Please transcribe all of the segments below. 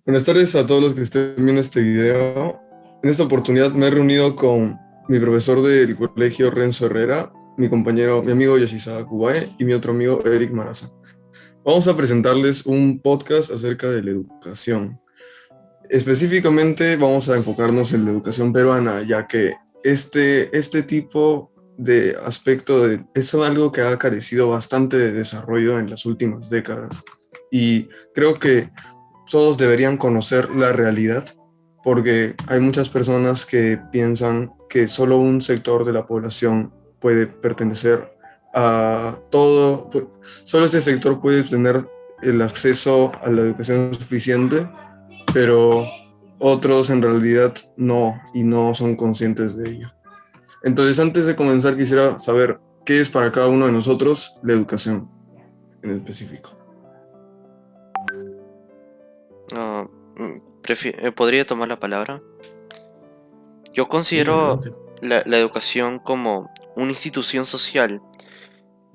Buenas tardes a todos los que estén viendo este video. En esta oportunidad me he reunido con mi profesor del colegio Renzo Herrera, mi compañero, mi amigo Yoshizawa Kubae y mi otro amigo Eric Maraza. Vamos a presentarles un podcast acerca de la educación. Específicamente vamos a enfocarnos en la educación peruana, ya que este tipo de es algo que ha carecido bastante de desarrollo en las últimas décadas. Y creo que todos deberían conocer la realidad, porque hay muchas personas que piensan que solo un sector de la población puede pertenecer a todo, solo ese sector puede tener el acceso a la educación suficiente, pero otros en realidad no, y no son conscientes de ello. Entonces, antes de comenzar, quisiera saber qué es para cada uno de nosotros la educación en específico. Ah, ¿Podría tomar la palabra? Yo Sí, considero adelante. la educación como una institución social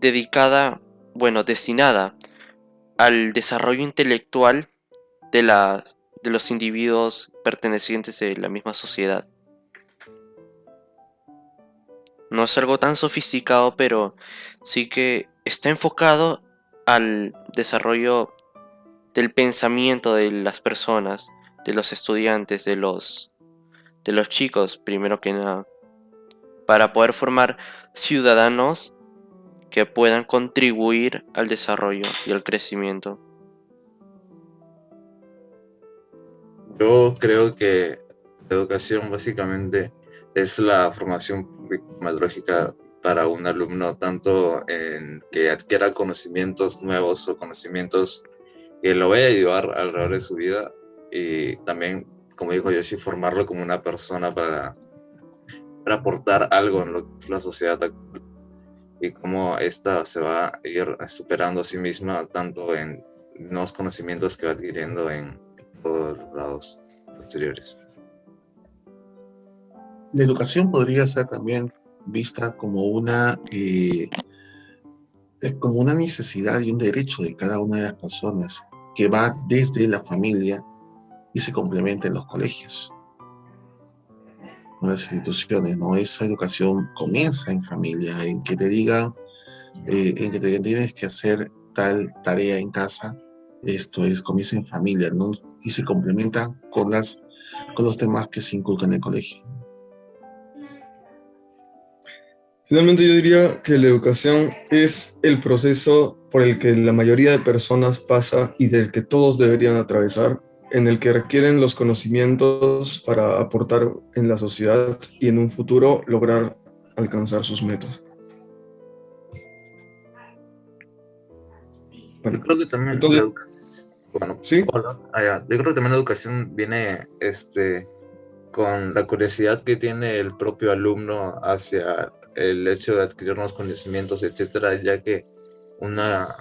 dedicada, bueno, destinada al desarrollo intelectual de de los individuos pertenecientes de la misma sociedad. No es algo tan sofisticado, pero sí que está enfocado al desarrollo del pensamiento de las personas, de los estudiantes, de los chicos, primero que nada, para poder formar ciudadanos que puedan contribuir al desarrollo y al crecimiento. Yo creo que la educación básicamente es la formación metodológica para un alumno, tanto en que adquiera conocimientos nuevos o conocimientos que lo vaya a ayudar alrededor de su vida, y también, como dijo Yoshi, formarlo como una persona para aportar algo en lo que es la sociedad actual, y cómo ésta se va a ir superando a sí misma, tanto en nuevos conocimientos que va adquiriendo en todos los lados posteriores. La educación podría ser también vista como una necesidad y un derecho de cada una de las personas que va desde la familia y se complementa en los colegios, en las instituciones, ¿no? Esa educación comienza en familia, en que te digan, en que te digan, tienes que hacer tal tarea en casa. Esto es, comienza en familia, ¿no? Y se complementa con los temas que se inculcan en el colegio. Finalmente yo diría que la educación es el proceso por el que la mayoría de personas pasa y del que todos deberían atravesar, en el que requieren los conocimientos para aportar en la sociedad y en un futuro lograr alcanzar sus metas. Yo Bueno, creo que también la entonces, educación, bueno, sí, hola, yo creo que también la educación viene con la curiosidad que tiene el propio alumno hacia el hecho de adquirir nuevos conocimientos, etcétera, ya que una,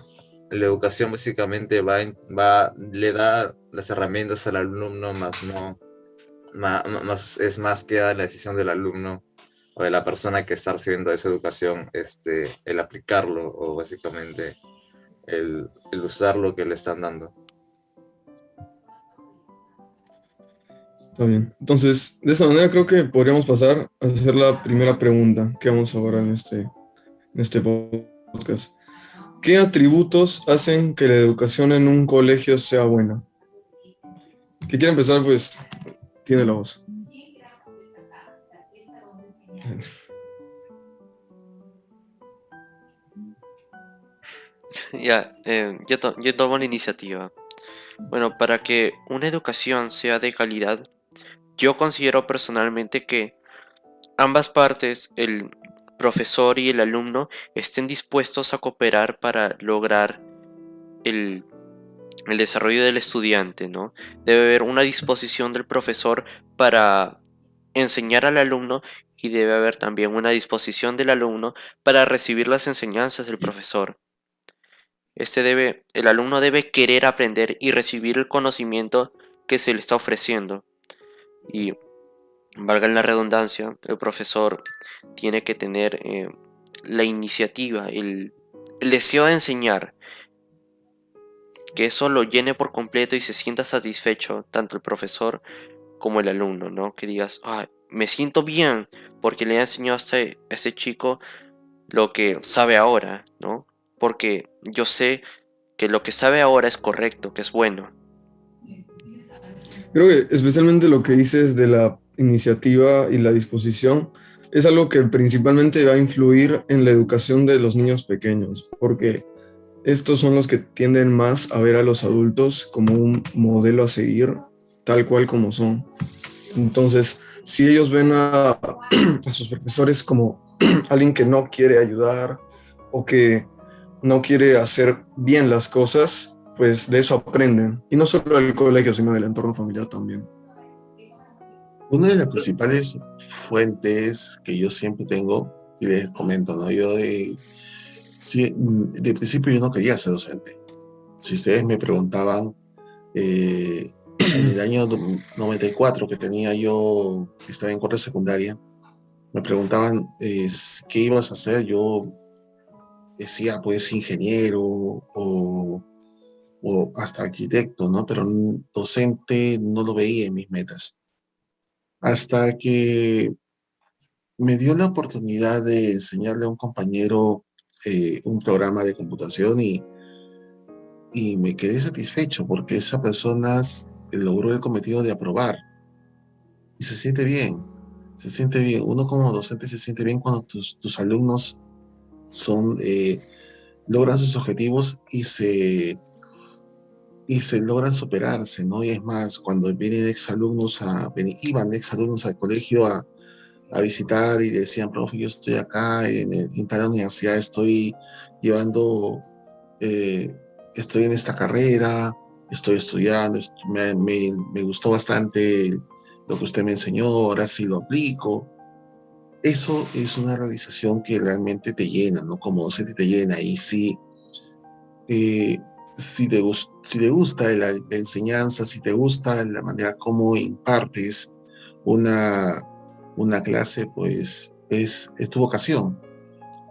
la educación básicamente le da las herramientas al alumno, más no, es más que la decisión del alumno o de la persona que está recibiendo esa educación, el aplicarlo, o básicamente el usar lo que le están dando. está bien. Entonces, de esta manera creo que podríamos pasar a hacer la primera pregunta que vamos ahora en este podcast. ¿Qué atributos hacen que la educación en un colegio sea buena? Que quiera empezar, pues tiene la voz. Ya, yo tomo la iniciativa. Bueno, para que una educación sea de calidad, yo considero personalmente que ambas partes, el profesor y el alumno, estén dispuestos a cooperar para lograr el, el desarrollo del estudiante, ¿no? Debe haber una disposición del profesor para enseñar al alumno, y debe haber también una disposición del alumno para recibir las enseñanzas del profesor. El alumno debe querer aprender y recibir el conocimiento que se le está ofreciendo. Y valga la redundancia, el profesor tiene que tener la iniciativa, el deseo de enseñar. que eso lo llene por completo y se sienta satisfecho, tanto el profesor como el alumno, ¿no? Que digas, "Ay, me siento bien porque le he enseñado a ese chico lo que sabe ahora, ¿no? Porque yo sé que lo que sabe ahora es correcto, que es bueno". Creo que especialmente lo que dices de la iniciativa y la disposición es algo que principalmente va a influir en la educación de los niños pequeños, porque estos son los que tienden más a ver a los adultos como un modelo a seguir, tal cual como son. Entonces, si ellos ven a sus profesores como alguien que no quiere ayudar o que no quiere hacer bien las cosas, pues de eso aprenden. Y no solo del colegio, sino del entorno familiar también. Una de las principales fuentes que yo siempre tengo, y les comento, ¿no? De principio yo no quería ser docente. Si ustedes me preguntaban en el año 94 que estaba en cuarta secundaria, me preguntaban qué ibas a hacer. Yo decía, pues, ingeniero o hasta arquitecto, ¿no? Pero docente no lo veía en mis metas. Hasta que me dio la oportunidad de enseñarle a un compañero un programa de computación y me quedé satisfecho porque esa persona logró el cometido de aprobar y se siente bien, se siente bien. Uno como docente se siente bien cuando tus alumnos son, logran sus objetivos y se logran superarse, ¿no? Y es más, cuando iban exalumnos al colegio a visitar y decían, profe, yo estoy acá en cada universidad, estoy llevando, eh, estoy en esta carrera, estoy estudiando, me gustó bastante lo que usted me enseñó, ahora sí lo aplico. Eso es una realización que realmente te llena, ¿no? Como docente te llena. Y eh, si te gusta la enseñanza, si te gusta la manera como impartes una, una clase, pues es tu vocación.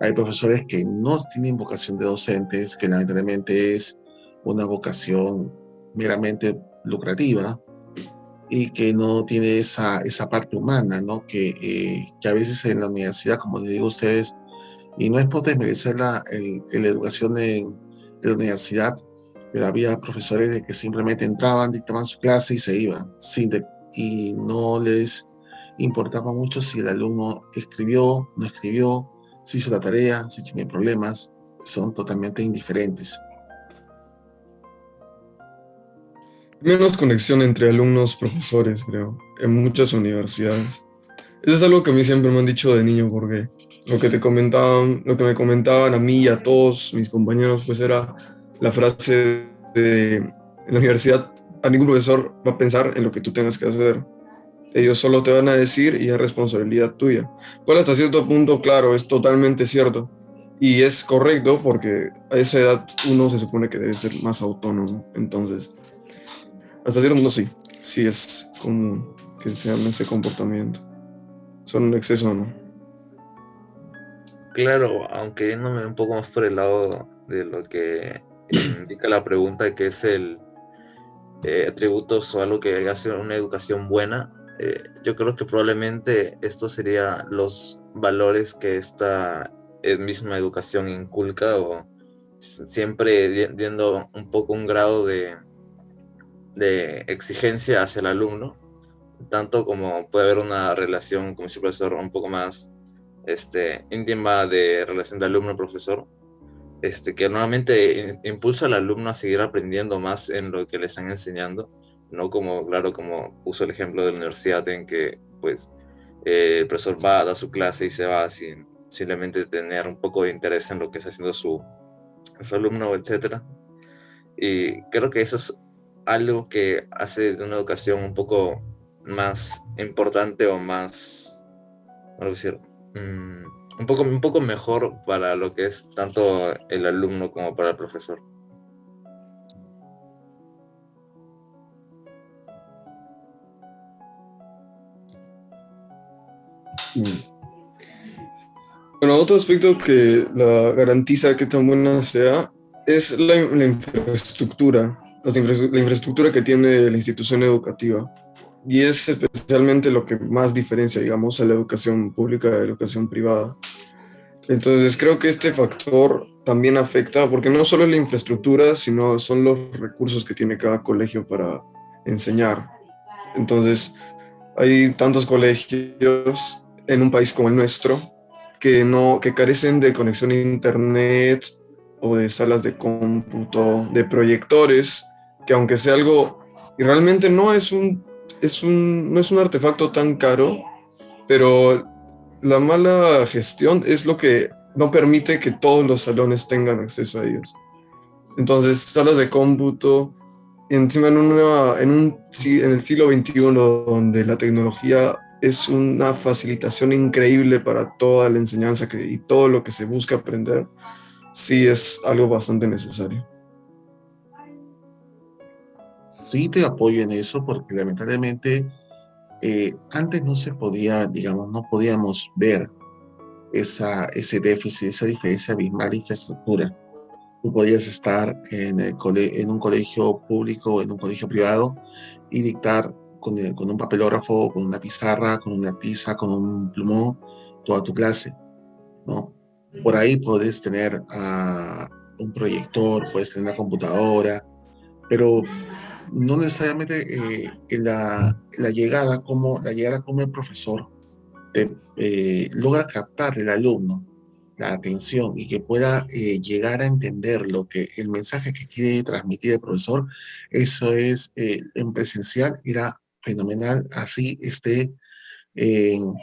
Hay profesores que no tienen vocación de docentes, que lamentablemente es una vocación meramente lucrativa y que no tiene esa parte humana, ¿no? Que a veces en la universidad, como les digo a ustedes, y no es por desmerecer la educación en la universidad, pero había profesores de que simplemente entraban, dictaban su clase y se iban, y no les importaba mucho si el alumno escribió, no escribió, si hizo la tarea, si tiene problemas, son totalmente indiferentes. Menos conexión entre alumnos, profesores, creo, en muchas universidades. Eso es algo que a mí siempre me han dicho de niño, porque lo que me comentaban a mí y a todos mis compañeros, pues era la frase de, en la universidad, a ningún profesor va a pensar en lo que tú tengas que hacer. Ellos solo te van a decir y es responsabilidad tuya. Cual hasta cierto punto, claro, es totalmente cierto. Y es correcto porque a esa edad uno se supone que debe ser más autónomo. Entonces, hasta cierto punto sí, sí es común que sean ese comportamiento. Son un exceso, ¿no? Claro, aunque yéndome un poco más por el lado de lo que indica la pregunta, que es el atributos o algo que hace una educación buena, yo creo que probablemente esto sería los valores que esta misma educación inculca o siempre dando un poco un grado de exigencia hacia el alumno, tanto como puede haber una relación, como si profesor, un poco más íntima de relación de alumno-profesor, que normalmente impulsa al alumno a seguir aprendiendo más en lo que le están enseñando, no como, claro, como puso el ejemplo de la universidad en que, pues, el profesor va a dar su clase y se va sin simplemente tener un poco de interés en lo que está haciendo su alumno, etcétera. Y creo que eso es algo que hace de una educación un poco más importante o más, ¿cómo decir? Un poco mejor para lo que es tanto el alumno como para el profesor. Mm. Bueno, otro aspecto que la garantiza que tan buena sea es la infraestructura, la infraestructura que tiene la institución educativa. Y es especialmente lo que más diferencia, digamos, a la educación pública de la educación privada. Entonces creo que este factor también afecta, porque no solo es la infraestructura, sino son los recursos que tiene cada colegio para enseñar. Entonces hay tantos colegios en un país como el nuestro que carecen de conexión a internet o de salas de cómputo, de proyectores, que aunque sea algo, y realmente no es un artefacto tan caro, pero la mala gestión es lo que no permite que todos los salones tengan acceso a ellos. Entonces, salas de cómputo, encima en el siglo XXI, donde la tecnología es una facilitación increíble para toda la enseñanza y todo lo que se busca aprender, sí es algo bastante necesario. Sí te apoyo en eso porque lamentablemente antes no se podía, digamos, no podíamos ver ese déficit, esa diferencia abismal de infraestructura. Tú podías estar en un colegio público o en un colegio privado y dictar con un papelógrafo, con una pizarra, con una tiza, con un plumón, toda tu clase, ¿no? Por ahí puedes tener un proyector, puedes tener una computadora, pero no necesariamente la llegada como el profesor logra captar el alumno la atención y que pueda llegar a entender lo que el mensaje que quiere transmitir el profesor, eso es en presencial, era fenomenal, así esté en,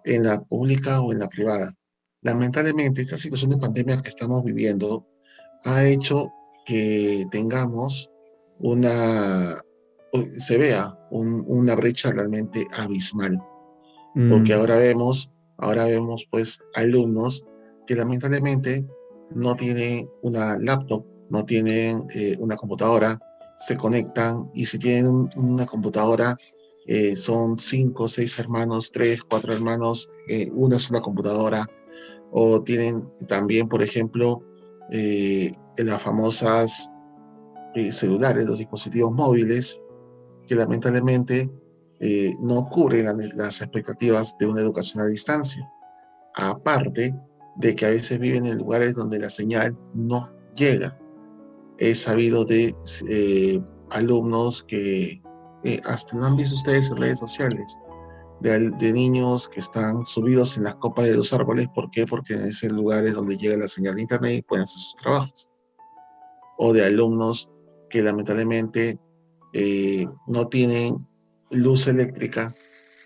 en la pública o en la privada. Lamentablemente, esta situación de pandemia que estamos viviendo ha hecho que tengamos una, se vea una brecha realmente abismal porque Mm, ahora vemos pues alumnos que lamentablemente no tienen una laptop, no tienen una computadora, se conectan y si tienen una computadora son cinco, seis hermanos, tres, cuatro hermanos, una sola computadora, o tienen también, por ejemplo, las famosas celulares, los dispositivos móviles, que lamentablemente no cubren las expectativas de una educación a distancia. Aparte de que a veces viven en lugares donde la señal no llega. He sabido de alumnos que hasta lo han visto ustedes en redes sociales, de niños que están subidos en las copas de los árboles. ¿Por qué? Porque en esos lugares donde llega la señal de internet y pueden hacer sus trabajos. O de alumnos que lamentablemente no tienen luz eléctrica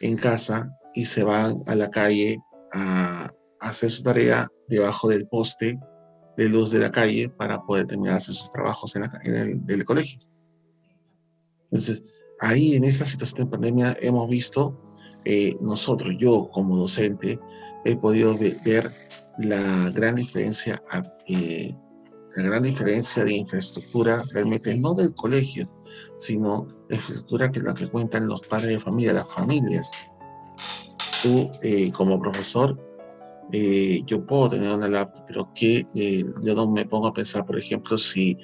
en casa y se van a la calle a hacer su tarea debajo del poste de luz de la calle para poder terminar de hacer sus trabajos del colegio. Entonces, ahí en esta situación de pandemia hemos visto, nosotros, yo como docente, he podido ver la gran diferencia eh, la gran diferencia de infraestructura realmente no del colegio, sino la infraestructura que es la que cuentan los padres de familia, las familias. Tú, como profesor, yo puedo tener una laptop, pero yo no me pongo a pensar, por ejemplo, si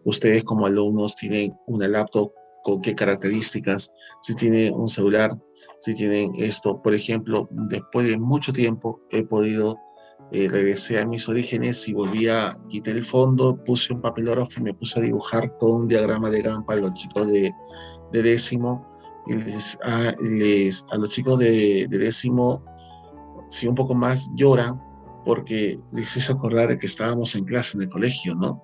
ustedes como alumnos tienen una laptop, con qué características, si tienen un celular, si tienen esto. Por ejemplo, después de mucho tiempo he podido, regresé a mis orígenes y quité el fondo, puse un papelógrafo y me puse a dibujar todo un diagrama de Gantt para los chicos de décimo. Y a los chicos de décimo, si un poco más lloran, porque les hizo acordar que estábamos en clase en el colegio, ¿no?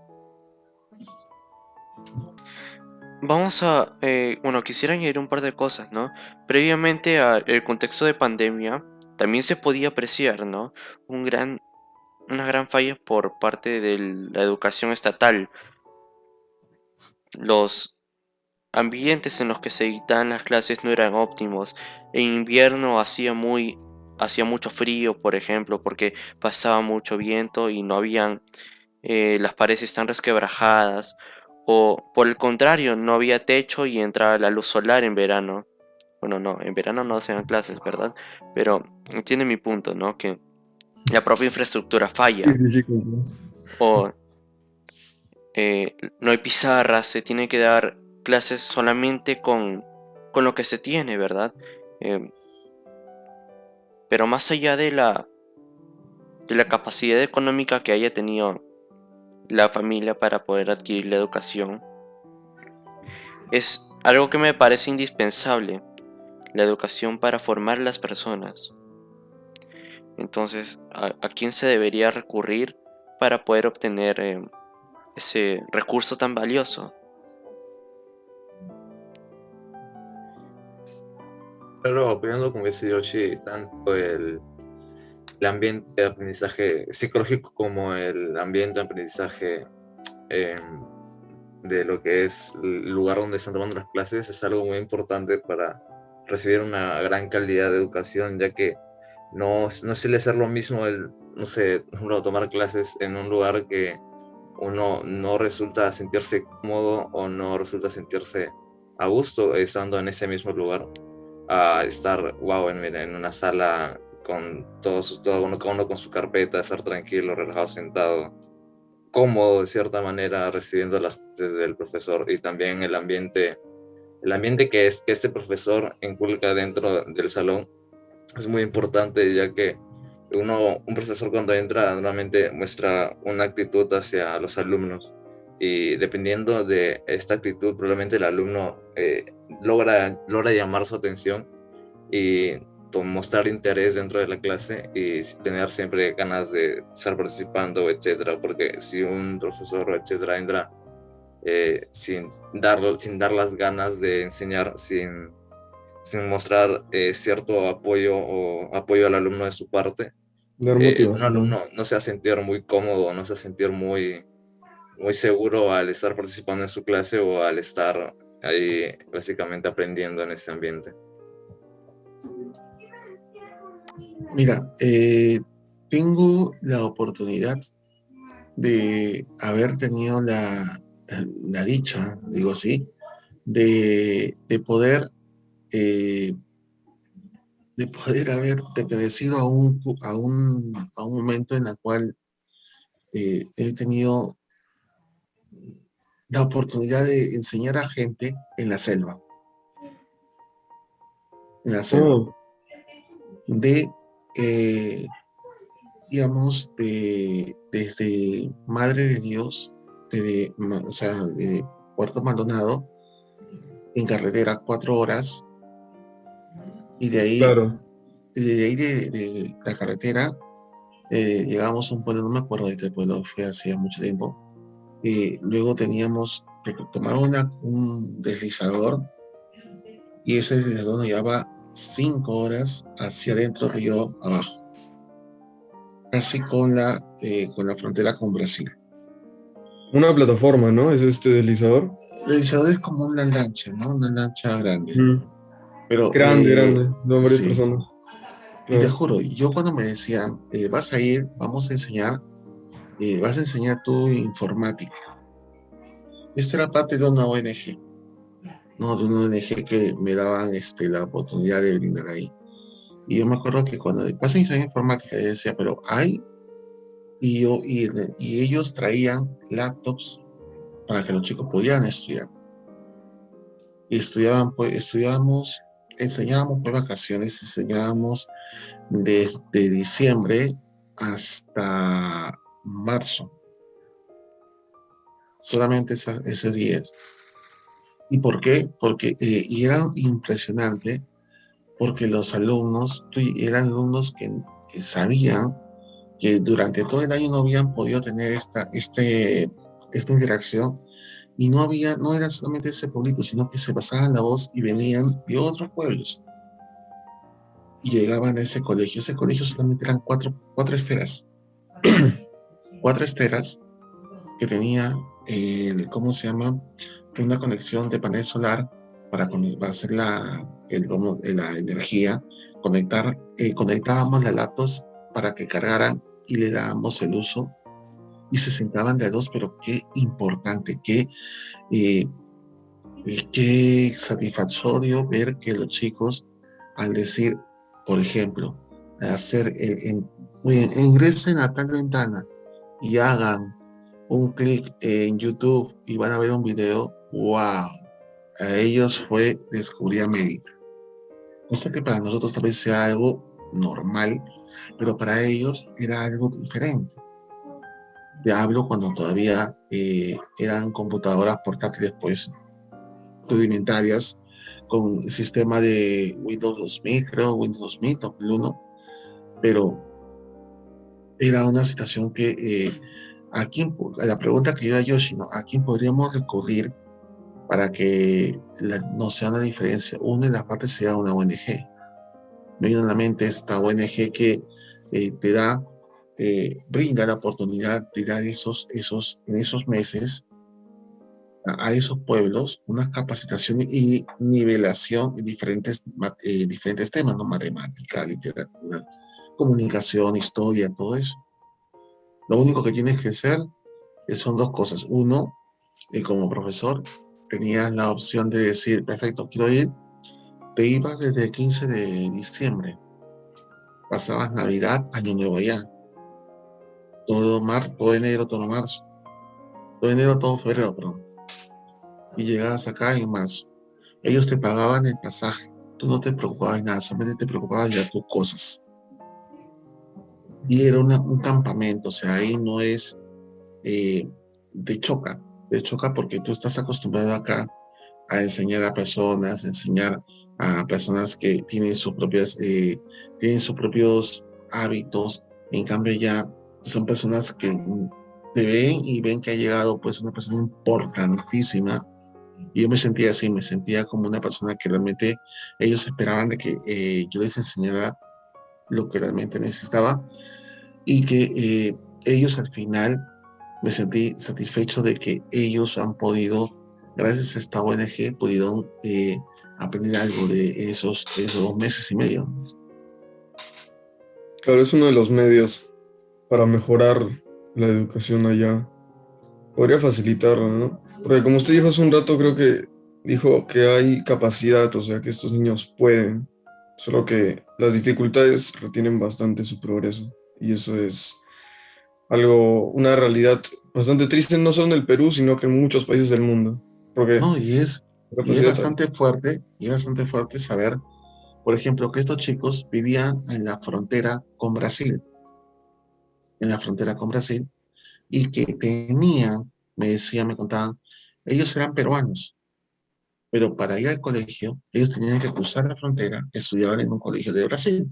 Vamos a, bueno, quisiera añadir un par de cosas, ¿no? Previamente al contexto de pandemia, también se podía apreciar, ¿no? Un gran, una gran falla por parte de la educación estatal. Los ambientes en los que se dictaban las clases no eran óptimos. En invierno hacía mucho frío, por ejemplo, porque pasaba mucho viento y no habían las paredes están resquebrajadas, o por el contrario, no había techo y entraba la luz solar en verano. Bueno, no, en verano no hacían clases, ¿verdad? Pero entiende mi punto, ¿no? Que la propia infraestructura sí, falla. sí, sí, comprendo. O no hay pizarras, se tiene que dar clases solamente con lo que se tiene, ¿verdad? Eh, pero más allá de la capacidad económica que haya tenido la familia para poder adquirir la educación, es algo que me parece indispensable, la educación para formar las personas. Entonces, ¿a quién se debería recurrir para poder obtener ese recurso tan valioso? Pero opinando como dice Yoshi, tanto el ambiente de aprendizaje psicológico como el ambiente de aprendizaje eh, de lo que es el lugar donde están tomando las clases es algo muy importante para recibir una gran calidad de educación, ya que no suele ser lo mismo no sé, por ejemplo, tomar clases en un lugar que uno no resulta sentirse cómodo o no resulta sentirse a gusto estando en ese mismo lugar, a estar, wow, en una sala con todo uno, cada uno con su carpeta, estar tranquilo, relajado, sentado, cómodo de cierta manera, recibiendo las clases del profesor, y también el ambiente que este profesor inculca dentro del salón es muy importante, ya que un profesor cuando entra normalmente muestra una actitud hacia los alumnos, y dependiendo de esta actitud probablemente el alumno logra llamar su atención y mostrar interés dentro de la clase y tener siempre ganas de estar participando, etcétera, porque si un profesor, etcétera, entra sin dar las ganas de enseñar, sin mostrar cierto apoyo o apoyo al alumno de su parte, Dar un motivación. alumno no se va a sentir muy cómodo, no se va a sentir muy seguro al estar participando en su clase o al estar ahí básicamente aprendiendo en ese ambiente. Mira, tengo la oportunidad de haber tenido la dicha, digo así, de poder eh, haber pertenecido a un momento en el cual he tenido la oportunidad de enseñar a gente en la selva, en la selva, Oh, de, digamos, desde Madre de Dios, o sea, de Puerto Maldonado, en carretera 4 horas, y claro. de ahí de la carretera llegamos a un pueblo, no me acuerdo de este pueblo, fue hace mucho tiempo. Luego teníamos que tomar un deslizador, y ese deslizador nos llevaba 5 horas hacia adentro, río abajo, casi con la frontera con Brasil. Una plataforma, ¿no? Es este deslizador. El deslizador es como una lancha, ¿no? Una lancha grande. Mm. Pero Grande, grande. Son varias sí, personas. y te Claro. juro, yo cuando me decían, vas a ir, vas a enseñar tu informática. Esta era parte de una ONG, ¿no? De una ONG que me daban la oportunidad de brindar ahí. Y yo me acuerdo que cuando vas a enseñar informática, yo decía, pero hay, y ellos traían laptops para que los chicos pudieran estudiar. Y enseñábamos por vacaciones, enseñábamos desde diciembre hasta marzo, solamente esos días. ¿Y por qué? Porque y era impresionante, porque los alumnos eran alumnos que sabían que durante todo el año no habían podido tener esta interacción, y no era solamente ese pueblito, sino que se pasaban la voz y venían de otros pueblos y llegaban a ese colegio. Ese colegio solamente eran cuatro esteras, 4 esteras que tenía, ¿cómo se llama? Una conexión de panel solar para hacer la energía, conectábamos las laptops para que cargaran y le dábamos el uso, y se sentaban de a dos, pero qué importante, eh, qué satisfactorio ver que los chicos, al decir, por ejemplo, hacer ingresen a tal ventana y hagan un clic en YouTube y van a ver un video, wow, a ellos fue descubrir América. Cosa que para nosotros tal vez sea algo normal, pero para ellos era algo diferente. Te hablo cuando todavía eran computadoras portátiles, pues, rudimentarias, con el sistema de Windows 2000, creo, Windows 2000, 2001, pero era una situación que, a la pregunta que iba Yoshi, ¿no? ¿A quién podríamos recurrir para que no sea una diferencia? Una de las partes sería una ONG. Me viene a la mente esta ONG que te da, brinda la oportunidad de dar en esos meses a esos pueblos una capacitación y nivelación en diferentes temas, ¿no? Matemática, literatura, comunicación, historia, todo eso. Lo único que tienes que hacer son dos cosas. Uno, como profesor, tenías la opción de decir, perfecto, quiero ir. Te ibas desde el 15 de diciembre, pasabas Navidad, Año Nuevo allá, todo marzo, todo enero, todo marzo, todo enero, todo febrero, perdón, y llegabas acá en marzo. Ellos te pagaban el pasaje, tú no te preocupabas de nada, solamente te preocupabas de tus cosas. Y era un campamento, o sea, ahí no es, eh, te choca porque tú estás acostumbrado acá a enseñar a personas, enseñar a personas que tienen sus propios hábitos. En cambio ya son personas que te ven y ven que ha llegado pues una persona importantísima. Y yo me sentía así, me sentía como una persona que realmente ellos esperaban de que yo les enseñara lo que realmente necesitaba y que ellos al final me sentí satisfecho de que ellos han podido, gracias a esta ONG, pudieron aprender algo de esos 2 meses y medio. Claro, es uno de los medios para mejorar la educación allá. Podría facilitarlo, ¿no? Porque como usted dijo hace un rato, creo que dijo que hay capacidad, o sea, que estos niños pueden, solo que las dificultades retienen bastante su progreso. Y eso es algo, una realidad bastante triste, no solo en el Perú, sino que en muchos países del mundo. Porque No, y es capacidad hay. bastante fuerte saber, por ejemplo, que estos chicos vivían en la frontera con Brasil, y que tenían, me contaban, ellos eran peruanos, pero para ir al colegio, ellos tenían que cruzar la frontera, estudiaban en un colegio de Brasil,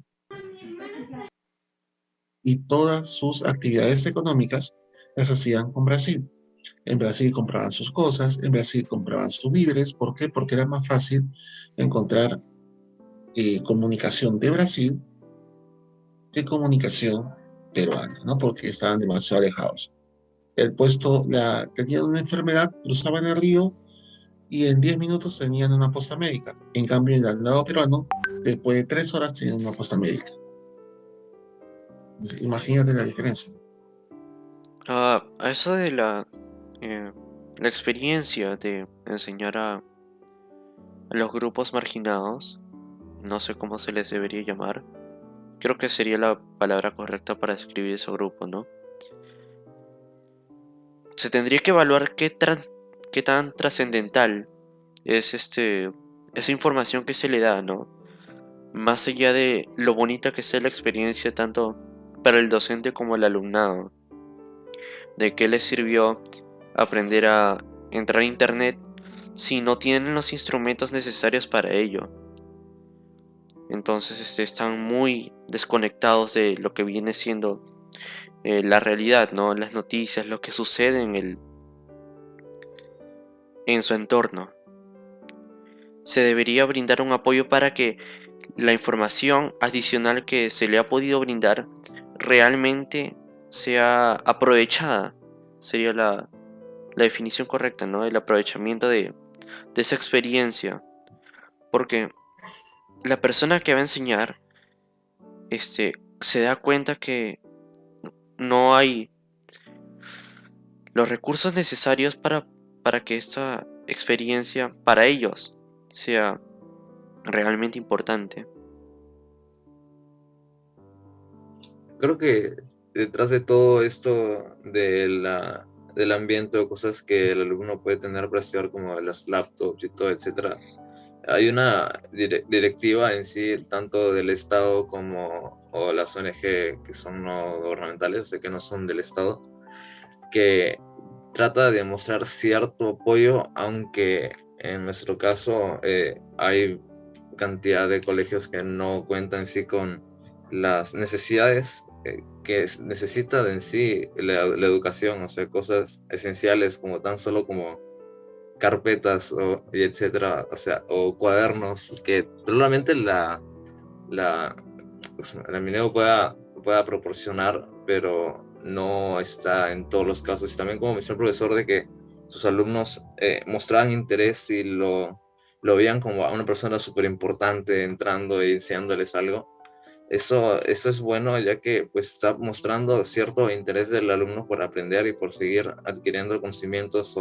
y todas sus actividades económicas las hacían con Brasil. En Brasil compraban sus cosas, en Brasil compraban sus víveres. ¿Por qué? Porque era más fácil encontrar comunicación de Brasil que comunicación peruana, ¿no? Porque estaban demasiado alejados. Tenían una enfermedad, cruzaban el río y en 10 minutos tenían una posta médica. En cambio, en el lado peruano, después de 3 horas tenían una posta médica. Imagínate la diferencia. A eso de la experiencia de enseñar a los grupos marginados, no sé cómo se les debería llamar, creo que sería la palabra correcta para describir ese grupo, ¿no? Se tendría que evaluar qué tan trascendental es esa información que se le da, ¿no? Más allá de lo bonita que sea la experiencia tanto para el docente como el alumnado, de qué les sirvió aprender a entrar a internet si no tienen los instrumentos necesarios para ello. Entonces están muy desconectados de lo que viene siendo la realidad, ¿no? Las noticias, lo que sucede en su entorno. Se debería brindar un apoyo para que la información adicional que se le ha podido brindar realmente sea aprovechada. Sería la definición correcta, ¿no? El aprovechamiento de esa experiencia. Porque la persona que va a enseñar, se da cuenta que no hay los recursos necesarios para que esta experiencia para ellos sea realmente importante. Creo que detrás de todo esto de la del ambiente o cosas que el alumno puede tener para estudiar, como las laptops y todo, etcétera. Hay una directiva en sí, tanto del Estado como o las ONG que son no gubernamentales, o sea, que no son del Estado, que trata de mostrar cierto apoyo, aunque en nuestro caso hay cantidad de colegios que no cuentan en sí con las necesidades que necesita en sí la educación, o sea, cosas esenciales como tan solo como carpetas y etcétera, o sea, o cuadernos que probablemente la, la Mineo pueda proporcionar, pero no está en todos los casos. Y también, como mencionó el profesor, de que sus alumnos mostraban interés y lo veían como a una persona súper importante entrando y enseñándoles algo. Eso es bueno, ya que pues está mostrando cierto interés del alumno por aprender y por seguir adquiriendo conocimientos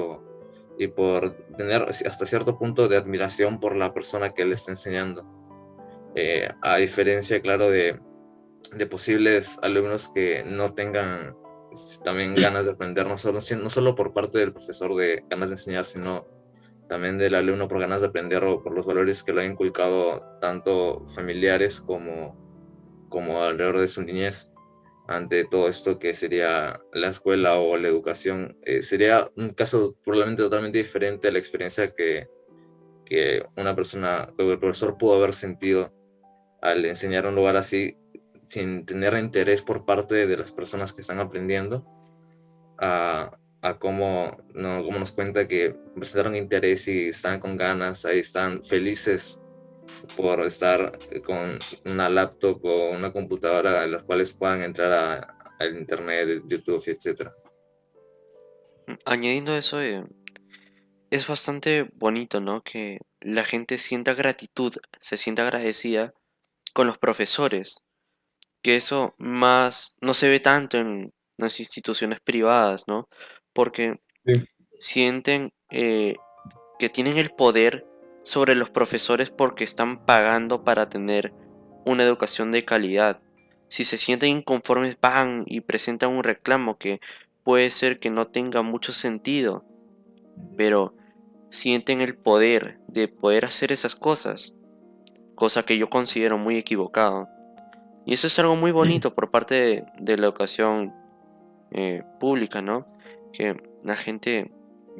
y por tener hasta cierto punto de admiración por la persona que le está enseñando. A diferencia, claro, de posibles alumnos que no tengan también ganas de aprender, no solo por parte del profesor de ganas de enseñar, sino también del alumno por ganas de aprender o por los valores que le han inculcado tanto familiares como alrededor de su niñez. Ante todo esto que sería la escuela o la educación, sería un caso probablemente totalmente diferente a la experiencia que una persona, que el profesor pudo haber sentido al enseñar un lugar así, sin tener interés por parte de las personas que están aprendiendo, a cómo, no, cómo nos cuenta que presentaron interés y están con ganas, ahí están felices por estar con una laptop o una computadora en las cuales puedan entrar al internet, YouTube, etcétera. Añadiendo eso, es bastante bonito, ¿no? Que la gente sienta gratitud, se sienta agradecida con los profesores, que eso más no se ve tanto en las instituciones privadas, ¿no? Porque Sí, sienten que tienen el poder sobre los profesores porque están pagando para tener una educación de calidad. Si se sienten inconformes, van y presentan un reclamo que puede ser que no tenga mucho sentido, pero sienten el poder de poder hacer esas cosas, cosa que yo considero muy equivocado. Y eso es algo muy bonito por parte de la educación pública, ¿no? Que la gente,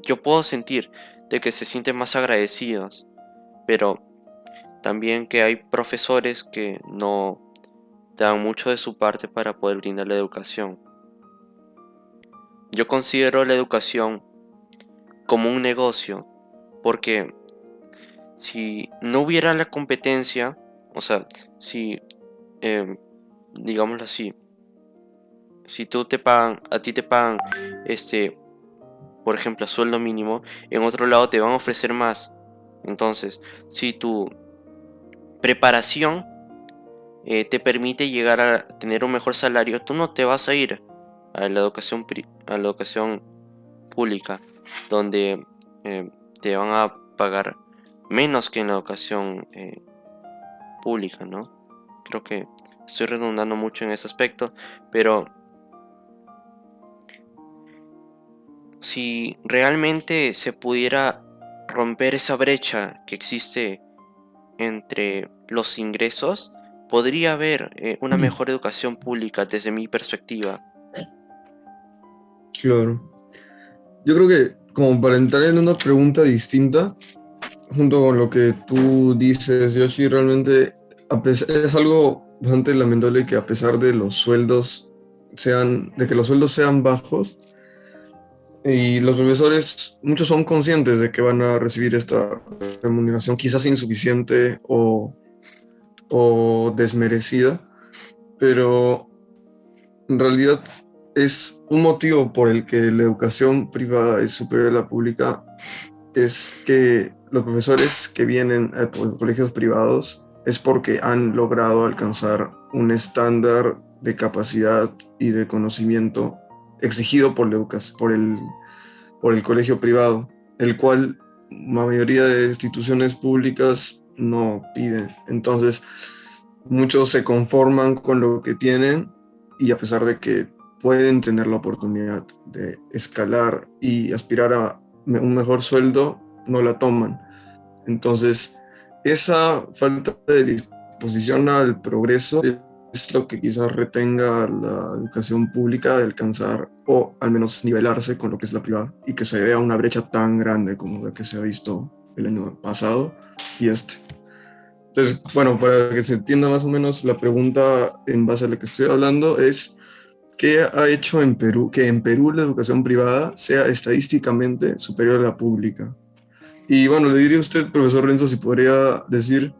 yo puedo sentir de que se sienten más agradecidos, pero también que hay profesores que no dan mucho de su parte para poder brindar la educación. Yo considero la educación como un negocio, porque si no hubiera la competencia, o sea, si, eh, digámoslo así, si a ti te pagan, por ejemplo, sueldo mínimo, en otro lado te van a ofrecer más. Entonces, si tu preparación te permite llegar a tener un mejor salario, tú no te vas a ir a la educación, a la educación pública, donde te van a pagar menos que en la educación pública, ¿no? Creo que estoy redundando mucho en ese aspecto, pero si realmente se pudiera romper esa brecha que existe entre los ingresos, podría haber una mejor educación pública desde mi perspectiva. claro. Yo creo que como para entrar en una pregunta distinta, junto con lo que tú dices, Yoshi, realmente es algo bastante lamentable que a pesar de los sueldos de que los sueldos sean bajos, y los profesores, muchos son conscientes de que van a recibir esta remuneración quizás insuficiente o desmerecida, pero en realidad es un motivo por el que la educación privada es superior a la pública, es que los profesores que vienen a colegios privados es porque han logrado alcanzar un estándar de capacidad y de conocimiento exigido por por el colegio privado, el cual la mayoría de instituciones públicas no piden. Entonces, muchos se conforman con lo que tienen y a pesar de que pueden tener la oportunidad de escalar y aspirar a un mejor sueldo, no la toman. Entonces, esa falta de disposición al progreso es lo que quizás retenga la educación pública de alcanzar o al menos nivelarse con lo que es la privada y que se vea una brecha tan grande como la que se ha visto el año pasado y este. Entonces, bueno, para que se entienda más o menos la pregunta en base a la que estoy hablando es ¿qué ha hecho en Perú que en Perú la educación privada sea estadísticamente superior a la pública? Y bueno, le diría a usted, profesor Renzo, si podría decir,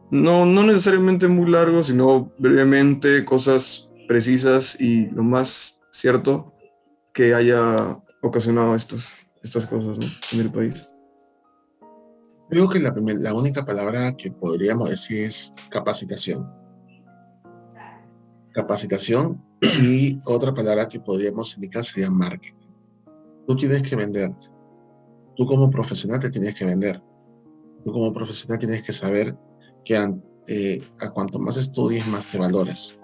no necesariamente muy largo, sino brevemente, cosas precisas y lo más cierto que haya ocasionado estas cosas, ¿no?, en el país. Creo que la única palabra que podríamos decir es capacitación. Capacitación, y otra palabra que podríamos indicar sería marketing. Tú tienes que venderte. Tú como profesional te tienes que vender. Tú como profesional tienes que saber que a cuanto más estudies, más te valores.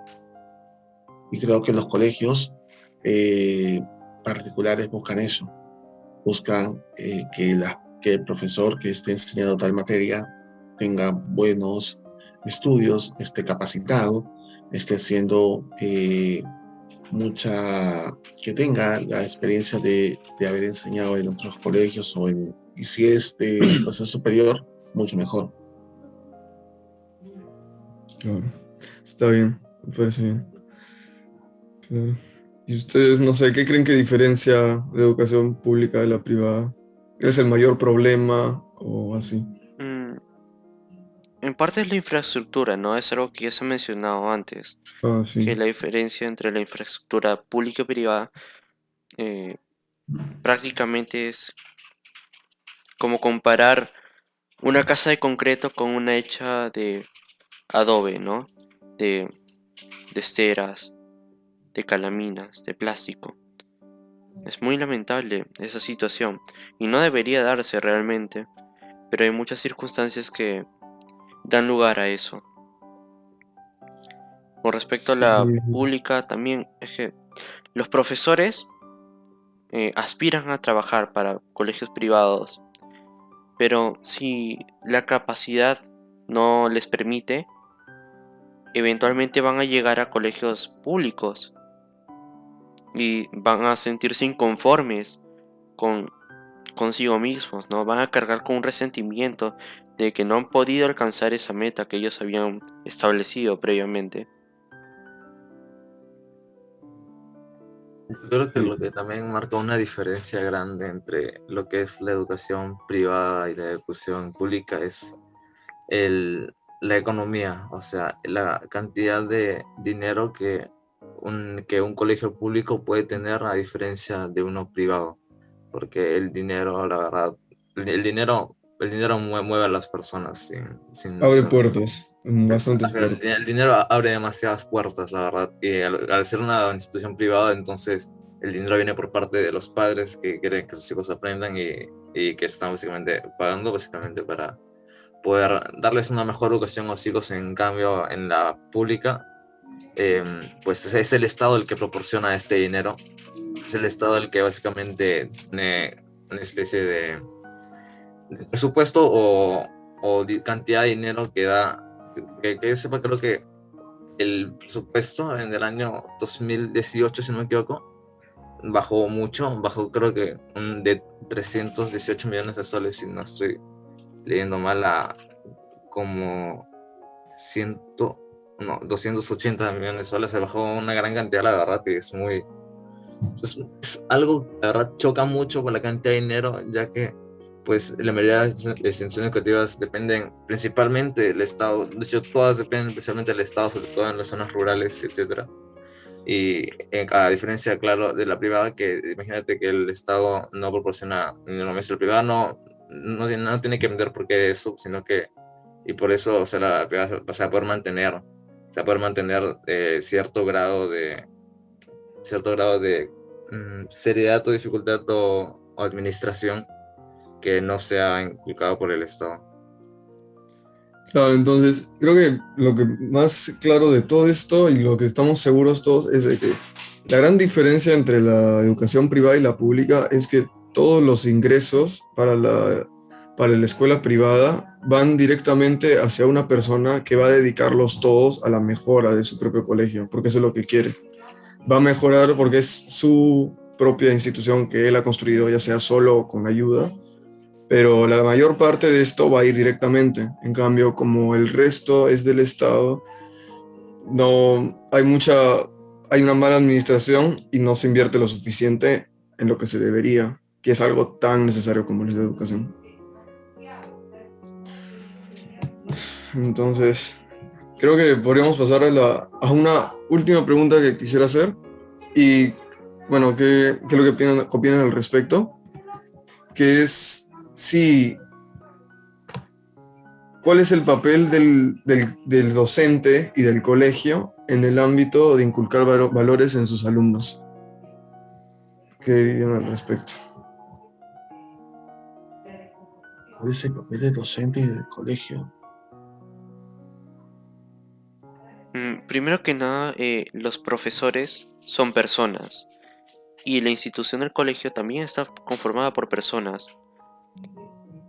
Y creo que los colegios particulares buscan eso. Buscan que el profesor que esté enseñando tal materia tenga buenos estudios, esté capacitado, esté haciendo que tenga la experiencia de haber enseñado en otros colegios y si es de educación superior, mucho mejor. Claro, está bien, me parece bien. Claro. Y ustedes, no sé, ¿qué creen que diferencia la educación pública de la privada? ¿Es el mayor problema o así? En parte es la infraestructura, ¿no? Es algo que ya se ha mencionado antes, Ah, que sí. la diferencia entre la infraestructura pública y privada eh, prácticamente es como comparar una casa de concreto con una hecha de adobe, ¿no? De, de esteras, de calaminas, de plástico. Es muy lamentable esa situación y no debería darse realmente, pero hay muchas circunstancias que dan lugar a eso. Con respecto a Sí, la pública también es que los profesores aspiran a trabajar para colegios privados, pero si la capacidad no les permite, eventualmente van a llegar a colegios públicos y van a sentirse inconformes con consigo mismos, ¿no? Van a cargar con un resentimiento de que no han podido alcanzar esa meta que ellos habían establecido previamente. Yo creo que sí, lo que también marca una diferencia grande entre lo que es la educación privada y la educación pública es la economía, o sea, la cantidad de dinero que un colegio público puede tener a diferencia de uno privado, porque el dinero, la verdad, el dinero mueve a las personas abre puertas, bastantes puertas. el dinero abre demasiadas puertas, la verdad, y al ser una institución privada, entonces el dinero viene por parte de los padres que quieren que sus hijos aprendan y que están básicamente pagando básicamente para poder darles una mejor educación a los hijos. En cambio, en la pública, pues es el Estado el que proporciona este dinero, es el Estado el que básicamente tiene una especie de presupuesto o cantidad de dinero que da, que yo sepa, creo que el presupuesto en el año 2018, si no me equivoco, bajó mucho, bajó creo que de 318 millones de soles, si no estoy leyendo mal, a como 100, no, 280 millones de soles. Se bajó una gran cantidad, la verdad, y es algo que la verdad choca mucho con la cantidad de dinero, ya que pues la mayoría de las instituciones educativas dependen principalmente del Estado. De hecho, todas dependen especialmente del Estado, sobre todo en las zonas rurales, etcétera. Y a diferencia, claro, de la privada, que imagínate que el Estado no proporciona dinero, el privado no tiene que vender porque eso, sino que, y por eso, o sea, la privada se va a poder mantener cierto grado de seriedad o dificultad o administración que no sea inculcado por el Estado. Claro, entonces creo que lo que más claro de todo esto y lo que estamos seguros todos es de que La gran diferencia entre la educación privada y la pública es que todos los ingresos para la escuela privada van directamente hacia una persona que va a dedicarlos todos a la mejora de su propio colegio, porque eso es lo que quiere. Va a mejorar porque es su propia institución que él ha construido, ya sea solo o con ayuda, pero la mayor parte de esto va a ir directamente. En cambio, como el resto es del Estado, no hay una mala administración y no se invierte lo suficiente en lo que se debería, que es algo tan necesario como es la educación. Entonces, creo que podríamos pasar a una última pregunta que quisiera hacer. Y bueno, ¿qué es lo que opinan al respecto? Que es si, ¿cuál es el papel del docente y del colegio en el ámbito de inculcar valores en sus alumnos? ¿Qué dirían al respecto? ¿Cuál es el papel del docente y del colegio? Primero que nada, los profesores son personas y la institución del colegio también está conformada por personas.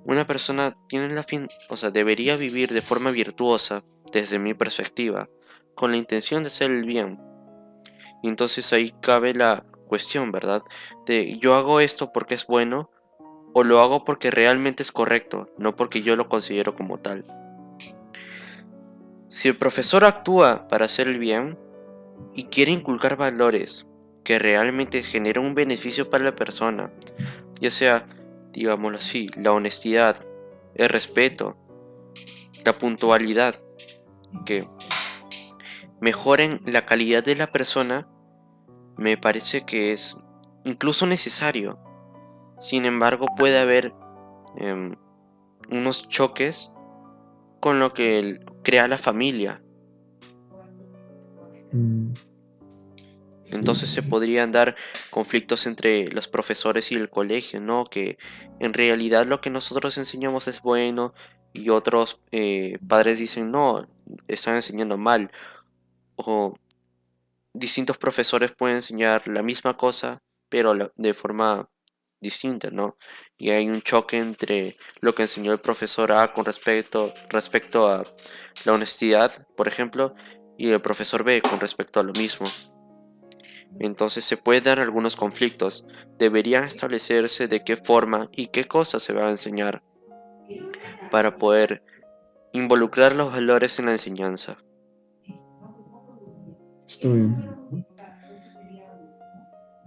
Una persona tiene o sea, debería vivir de forma virtuosa, desde mi perspectiva, con la intención de hacer el bien. Y entonces ahí cabe la cuestión, ¿verdad? De yo hago esto porque es bueno o lo hago porque realmente es correcto, no porque yo lo considero como tal. Si el profesor actúa para hacer el bien y quiere inculcar valores que realmente generen un beneficio para la persona, ya sea, digámoslo así, la honestidad, el respeto, la puntualidad, que mejoren la calidad de la persona, me parece que es incluso necesario. Sin embargo, puede haber em, unos choques con lo que crea la familia. Entonces se Sí. podrían dar conflictos entre los profesores y el colegio, ¿no? Que en realidad lo que nosotros enseñamos es bueno y otros padres dicen, no, están enseñando mal. O distintos profesores pueden enseñar la misma cosa, pero de forma distinta, ¿no? Y hay un choque entre lo que enseñó el profesor A con respecto a la honestidad, por ejemplo, y el profesor B con respecto a lo mismo. Entonces se pueden dar algunos conflictos. Deberían establecerse de qué forma y qué cosas se va a enseñar para poder involucrar los valores en la enseñanza. Está bien.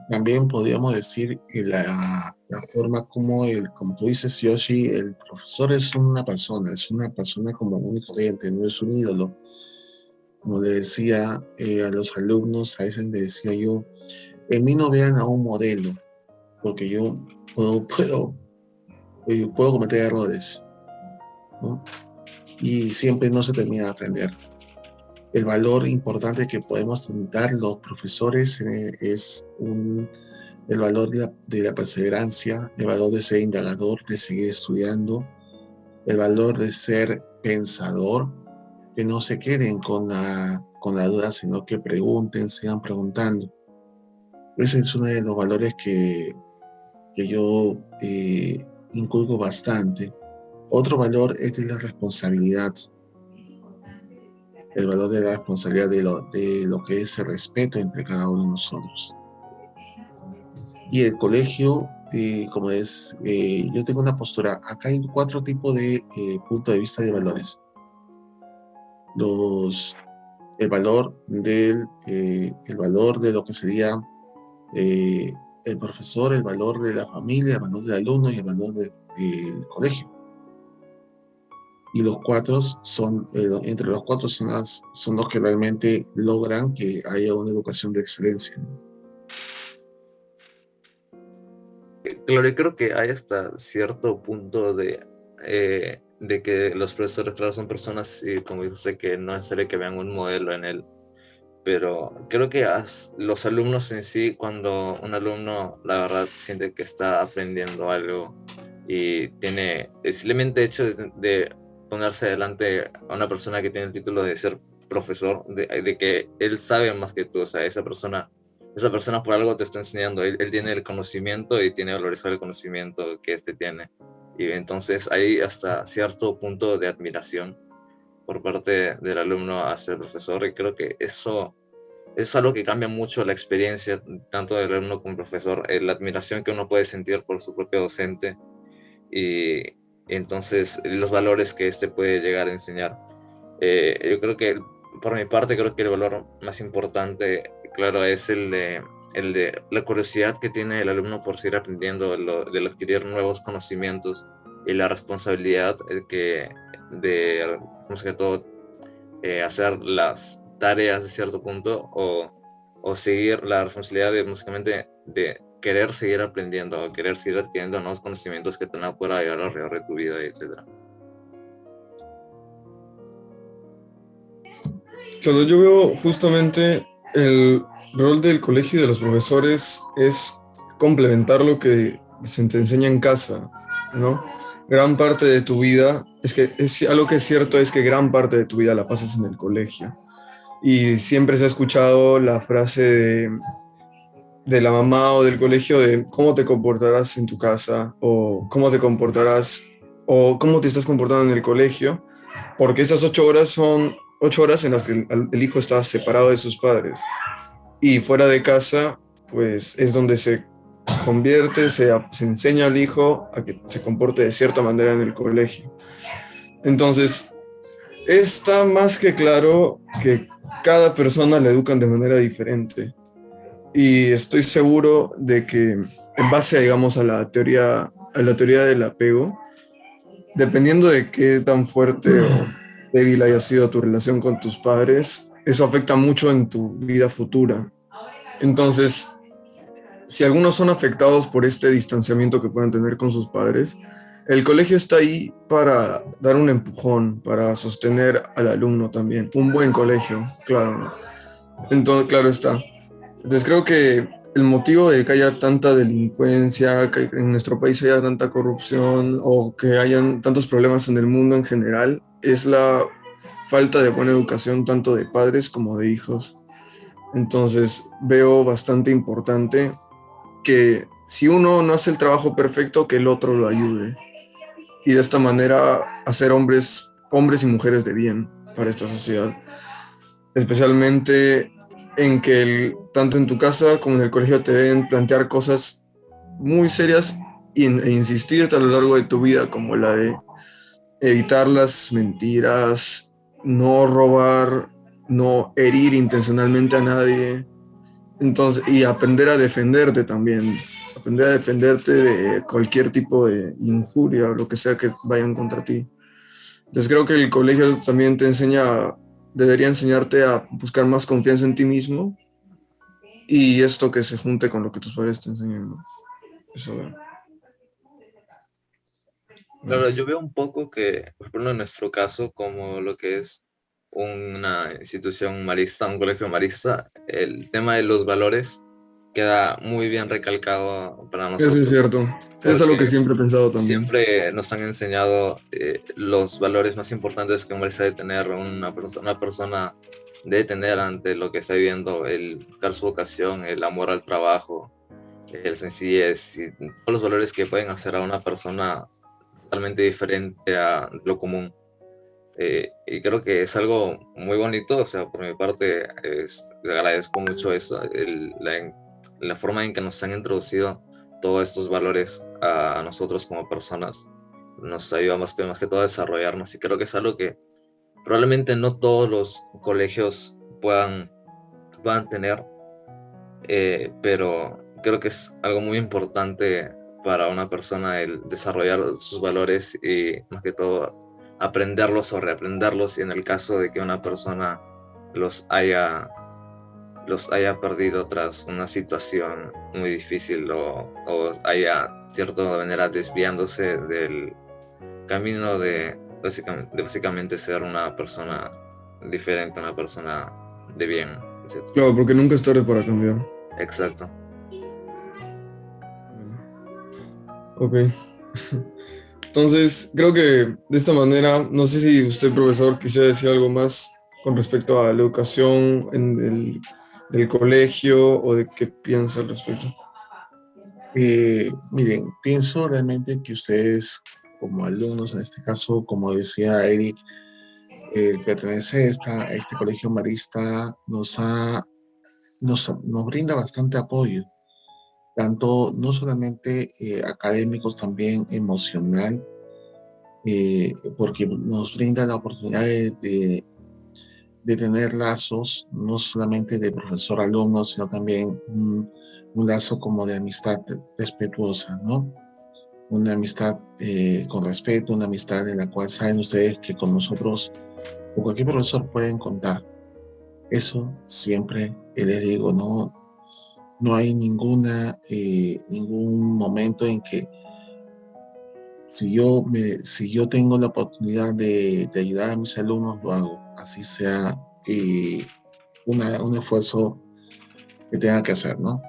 También podríamos decir que la forma como tú dices, Yoshi, el profesor es una persona como un y corriente, no es un ídolo. Como le decía a los alumnos, a veces le decía yo, en mí no vean a un modelo, porque yo puedo cometer errores, ¿no? Y siempre no se termina de aprender. El valor importante que podemos dar los profesores es el valor de la perseverancia, el valor de ser indagador, de seguir estudiando, el valor de ser pensador, que no se queden con la duda, sino que pregunten, sigan preguntando. Ese es uno de los valores que yo inculco bastante. Otro valor es de la responsabilidad, el valor de la responsabilidad de lo que es el respeto entre cada uno de nosotros. Y el colegio, yo tengo una postura, acá hay 4 tipos de puntos de vista de valores. El valor de lo que sería el profesor, el valor de la familia, el valor del alumno y el valor del colegio. Y los 4 entre los 4 son los que realmente logran que haya una educación de excelencia, ¿no? Claro, yo creo que hay hasta cierto punto de que los profesores, claro, son personas, y como dice usted, que no es necesario que vean un modelo en él, pero creo que los alumnos en sí, cuando un alumno, la verdad, siente que está aprendiendo algo y tiene el simplemente hecho de ponerse delante a una persona que tiene el título de ser profesor, de que él sabe más que tú, o sea, esa persona esa persona por algo te está enseñando, él tiene el conocimiento y tiene que valorizar el conocimiento que éste tiene. Y entonces hay hasta cierto punto de admiración por parte del alumno hacia el profesor, y creo que eso es algo que cambia mucho la experiencia tanto del alumno como el profesor, la admiración que uno puede sentir por su propio docente y entonces los valores que éste puede llegar a enseñar. Yo creo que, por mi parte, creo que el valor más importante, claro, es el de la curiosidad que tiene el alumno por seguir aprendiendo, del adquirir nuevos conocimientos y la responsabilidad de, más que todo, hacer las tareas de cierto punto o seguir la responsabilidad de básicamente de querer seguir aprendiendo o querer seguir adquiriendo nuevos conocimientos que te van a poder ayudar alrededor de tu vida, etc. Claro, yo veo justamente el rol del colegio y de los profesores es complementar lo que se te enseña en casa, ¿no? Gran parte de tu vida, es que es algo que es cierto es que gran parte de tu vida la pasas en el colegio. Y siempre se ha escuchado la frase de la mamá o del colegio de cómo te comportarás en tu casa o cómo te comportarás o cómo te estás comportando en el colegio, porque esas 8 horas son 8 horas en las que el hijo está separado de sus padres y fuera de casa, pues es donde se convierte, se enseña al hijo a que se comporte de cierta manera en el colegio. Entonces, está más que claro que cada persona le educan de manera diferente y estoy seguro de que en base, digamos, a la teoría del apego, dependiendo de qué tan fuerte o débil haya sido tu relación con tus padres, eso afecta mucho en tu vida futura. Entonces, si algunos son afectados por este distanciamiento que pueden tener con sus padres, el colegio está ahí para dar un empujón, para sostener al alumno también. Un buen colegio, claro. Entonces, claro está. Entonces creo que el motivo de que haya tanta delincuencia, que en nuestro país haya tanta corrupción o que hayan tantos problemas en el mundo en general, es la falta de buena educación tanto de padres como de hijos. Entonces veo bastante importante que si uno no hace el trabajo perfecto, que el otro lo ayude. Y de esta manera hacer hombres y mujeres de bien para esta sociedad. Especialmente en que tanto en tu casa como en el colegio te deben plantear cosas muy serias e insistirte a lo largo de tu vida, como la de evitar las mentiras, no robar, no herir intencionalmente a nadie. Entonces, y aprender a defenderte también, aprender a defenderte de cualquier tipo de injuria o lo que sea que vayan contra ti. Entonces creo que el colegio también debería enseñarte a buscar más confianza en ti mismo y esto que se junte con lo que tus padres te enseñan, ¿no? Eso, Claro, yo veo un poco que, por ejemplo, en nuestro caso, como lo que es una institución marista, un colegio marista, el tema de los valores queda muy bien recalcado para eso es nosotros, cierto. Es algo que porque siempre he pensado también. siempre nos han enseñado los valores más importantes que merece tener una persona debe tener ante lo que está viviendo, el buscar su vocación, el amor al trabajo, el sencillez y todos los valores que pueden hacer a una persona totalmente diferente a lo común. Y creo que es algo muy bonito, o sea, por mi parte, le agradezco mucho eso, la forma en que nos han introducido todos estos valores a nosotros como personas, nos ayuda más que todo a desarrollarnos, y creo que es algo que probablemente no todos los colegios puedan tener, pero creo que es algo muy importante para una persona el desarrollar sus valores y más que todo aprenderlos o reaprenderlos, y en el caso de que una persona los haya perdido tras una situación muy difícil o haya cierta manera desviándose del camino de básicamente ser una persona diferente, una persona de bien, etc. Claro, porque nunca es tarde para cambiar. Exacto. Ok. Entonces, creo que de esta manera, no sé si usted, profesor, quisiera decir algo más con respecto a la educación en del colegio o de qué piensa al respecto? Miren, pienso realmente que ustedes, como alumnos, en este caso, como decía Eric, pertenecer a este colegio marista nos brinda bastante apoyo, tanto no solamente académicos, también emocional, porque nos brinda la oportunidad de tener lazos, no solamente de profesor-alumno, sino también un lazo como de amistad respetuosa, ¿no? Una amistad con respeto, una amistad en la cual saben ustedes que con nosotros o cualquier profesor pueden contar. Eso siempre les digo, no hay ningún momento en que si yo tengo la oportunidad de ayudar a mis alumnos, lo hago, así sea un esfuerzo que tenga que hacer, ¿no?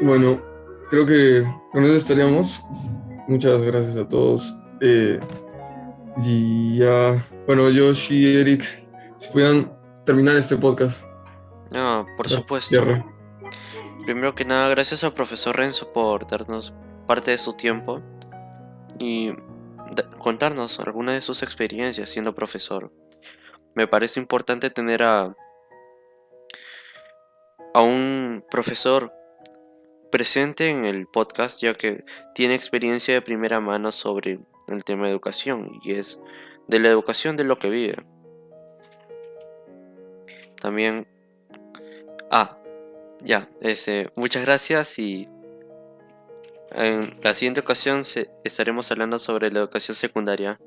Bueno, creo que con eso estaríamos. Muchas gracias a todos. Y ya, bueno, Josh y Eric, si pudieran terminar este podcast. Ah, por Para supuesto. cierre. Primero que nada, gracias al profesor Renzo por darnos parte de su tiempo y contarnos algunas de sus experiencias siendo profesor. Me parece importante tener a un profesor presente en el podcast, ya que tiene experiencia de primera mano sobre el tema de educación y es de la educación de lo que vive. También, ya, muchas gracias y en la siguiente ocasión estaremos hablando sobre la educación secundaria.